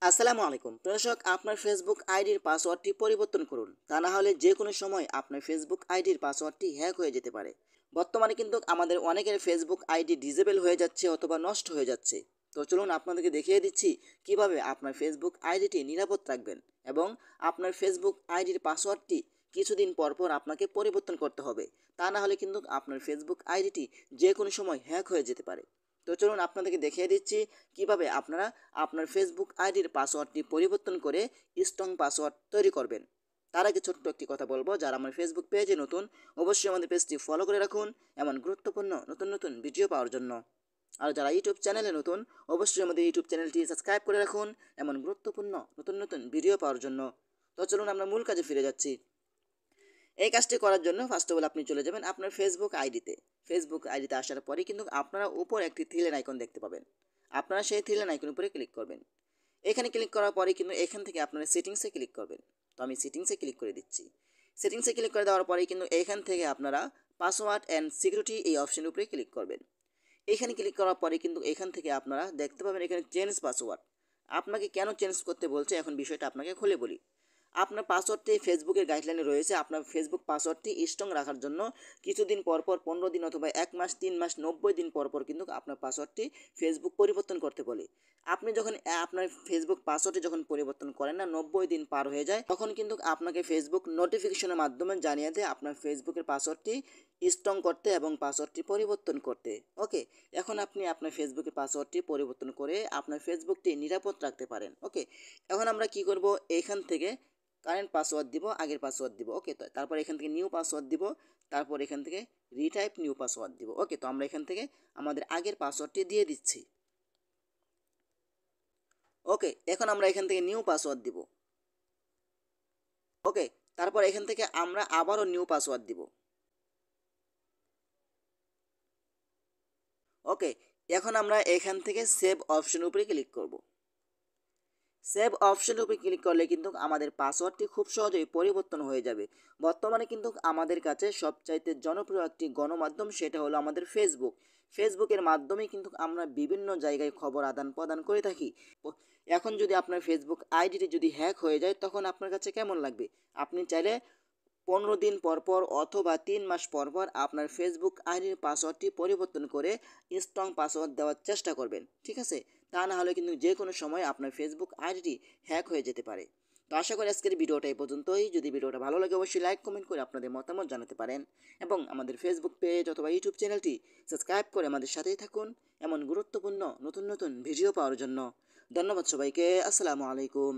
আসসালামু আলাইকুম দর্শক, আপনার ফেসবুক আইডির পাসওয়ার্ডটি পরিবর্তন করুন, তা না হলে যে কোনো সময় আপনার ফেসবুক আইডির পাসওয়ার্ডটি হ্যাক হয়ে যেতে পারে। বর্তমানে কিন্তু আমাদের অনেকের ফেসবুক আইডি ডিসেবল হয়ে যাচ্ছে অথবা নষ্ট হয়ে যাচ্ছে। তো চলুন আপনাদেরকে দেখিয়ে দিচ্ছি কিভাবে আপনার ফেসবুক আইডিটি নিরাপদ রাখবেন এবং আপনার ফেসবুক আইডির পাসওয়ার্ডটি কিছুদিন পর পর আপনাকে পরিবর্তন করতে হবে, তা না হলে কিন্তু আপনার ফেসবুক আইডিটি যে কোনো সময় হ্যাক হয়ে যেতে পারে। তো চলুন আপনাদেরকে দেখিয়ে দিচ্ছি কিভাবে আপনারা আপনার ফেসবুক আইডির পাসওয়ার্ডটি পরিবর্তন করে স্ট্রং পাসওয়ার্ড তৈরি করবেন। তার আগে ছোট্ট একটি কথা বলবো, যারা আমার ফেসবুক পেজে নতুন অবশ্যই আমাদের পেজটি ফলো করে রাখুন এমন গুরুত্বপূর্ণ নতুন নতুন ভিডিও পাওয়ার জন্য। আর যারা ইউটিউব চ্যানেলে নতুন অবশ্যই আমাদের ইউটিউব চ্যানেলটি সাবস্ক্রাইব করে রাখুন এমন গুরুত্বপূর্ণ নতুন নতুন ভিডিও পাওয়ার জন্য। তো চলুন আমরা মূল কাজে ফিরে যাচ্ছি। এই কাজটি করার জন্য ফার্স্ট অফ অল আপনি চলে যাবেন আপনার ফেসবুক আইডিতে আসার পরে কিন্তু আপনারা উপর একটি থ্রিলেন আইকন দেখতে পাবেন। আপনারা সেই থ্রিলেন আইকনের উপরে ক্লিক করবেন। এখানে ক্লিক করার পরে কিন্তু এখান থেকে আপনারা সেটিংসে ক্লিক করবেন। তো আমি সেটিংসে ক্লিক করে দিচ্ছি। সেটিংসে ক্লিক করে দেওয়ার পরে কিন্তু এখান থেকে আপনারা পাসওয়ার্ড অ্যান্ড সিকিউরিটি এই অপশনের উপরে ক্লিক করবেন। এখানে ক্লিক করার পরে কিন্তু এখান থেকে আপনারা দেখতে পাবেন এখানে চেঞ্জ পাসওয়ার্ড। আপনাকে কেন চেঞ্জ করতে বলছে এখন বিষয়টা আপনাকে খুলে বলি। আপনার পাসওয়ার্ডটি ফেসবুকের গাইডলাইনে রয়েছে, আপনার ফেসবুক পাসওয়ার্ডটি স্ট্রং রাখার জন্য কিছুদিন পরপর 15 দিন অথবা 1 মাস 3 মাস 90 দিন পরপর কিন্তু আপনার পাসওয়ার্ডটি ফেসবুক পরিবর্তন করতে বলে। আপনি যখন আপনার ফেসবুক পাসওয়ার্ডটি যখন পরিবর্তন করেন না, 90 দিন পার হয়ে যায়, তখন কিন্তু আপনাকে ফেসবুক নোটিফিকেশনের মাধ্যমে জানিয়ে দেয় আপনার ফেসবুকের পাসওয়ার্ডটি স্ট্রং করতে এবং পাসওয়ার্ডটি পরিবর্তন করতে। ওকে, এখন আপনি আপনার ফেসবুকের পাসওয়ার্ডটি পরিবর্তন করে আপনার ফেসবুকটি নিরাপদ রাখতে পারেন। ওকে, এখন আমরা কি করব, এইখান থেকে কারেন্ট পাসওয়ার্ড দিব, আগের পাসওয়ার্ড দিব। ওকে, তো তারপর এখান থেকে নিউ পাসওয়ার্ড দিব, তারপর এখান থেকে রিটাইপ নিউ পাসওয়ার্ড দিব। ওকে, তো আমরা এখান থেকে আমাদের আগের পাসওয়ার্ডটি দিয়ে দিচ্ছি। ওকে, এখন আমরা এখান থেকে নিউ পাসওয়ার্ড দিব। ওকে, তারপর এখান থেকে আমরা আবারও নিউ পাসওয়ার্ড দিব। ওকে, এখন আমরা এখান থেকে সেভ অপশন উপরে ক্লিক করব। সেভ অপশনের উপরে ক্লিক করলে কিন্তু আমাদের পাসওয়ার্ডটি খুব সহজেই পরিবর্তন হয়ে যাবে। বর্তমানে কিন্তু আমাদের কাছে সবচাইতে জনপ্রিয় একটি গণমাধ্যম, সেটা হলো আমাদের ফেসবুকের মাধ্যমেই কিন্তু আমরা বিভিন্ন জায়গায় খবর আদান প্রদান করে থাকি। এখন যদি আপনার ফেসবুক আইডিটি যদি হ্যাক হয়ে যায় তখন আপনার কাছে কেমন লাগবে? আপনি চাইলে 15 দিন পর পর অথবা 3 মাস পর পর আপনার ফেসবুক আইডির পাসওয়ার্ডটি পরিবর্তন করে স্ট্রং পাসওয়ার্ড দেওয়ার চেষ্টা করবেন, ঠিক আছে? তা না হলে কিন্তু যে কোনো সময় আপনার ফেসবুক আইডিটি হ্যাক হয়ে যেতে পারে। তো আশা করি আজকের ভিডিওটা এই পর্যন্তই। যদি ভিডিওটা ভালো লাগে অবশ্যই লাইক কমেন্ট করে আপনাদের মতামত জানাতে পারেন এবং আমাদের ফেসবুক পেজ অথবা ইউটিউব চ্যানেলটি সাবস্ক্রাইব করে আমাদের সাথেই থাকুন এমন গুরুত্বপূর্ণ নতুন নতুন ভিডিও পাওয়ার জন্য। ধন্যবাদ সবাইকে। আসসালামু আলাইকুম।